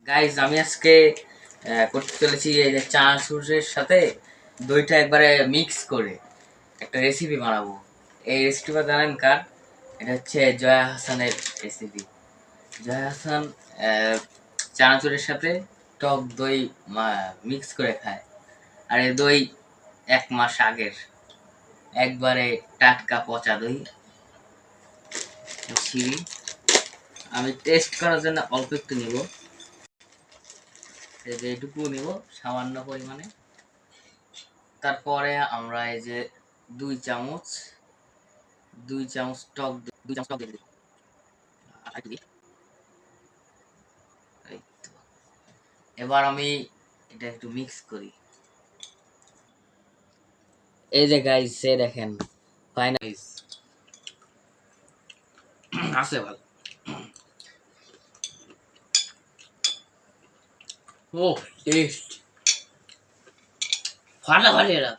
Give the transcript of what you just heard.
Guys আমি আজকে করতে চলেছি এই যে চানাচুরের সাথে দইটা একবারে মিক্স করে একটা রেসিপি বানাবো। এই রেসিপিটা জানেন কার? এটা হচ্ছে জয়া হাসানের রেসিপি। জয়া হাসান চানাচুরের সাথে টক দই মিক্স করে খায়। আর এই দই 1 মাস আগের, একবারে টাটকা পচা দই। ছিঁড়ি, আমি টেস্ট করার জন্য অল্প একটু নিব, এই যে এটুকু নিব সামান্য পরিমাণে। তারপরে আমরা এই যে 2 চামচ 2 চামচ টক 2 চামচ টক দিয়ে দিব। একটু দিই। এই তো। এবার আমি এটা একটু মিক্স করি। এই যে গাইস সে দেখেন ফাইনাল আছে ভালো। ও টেস্ট ফাটাফাটি এটা।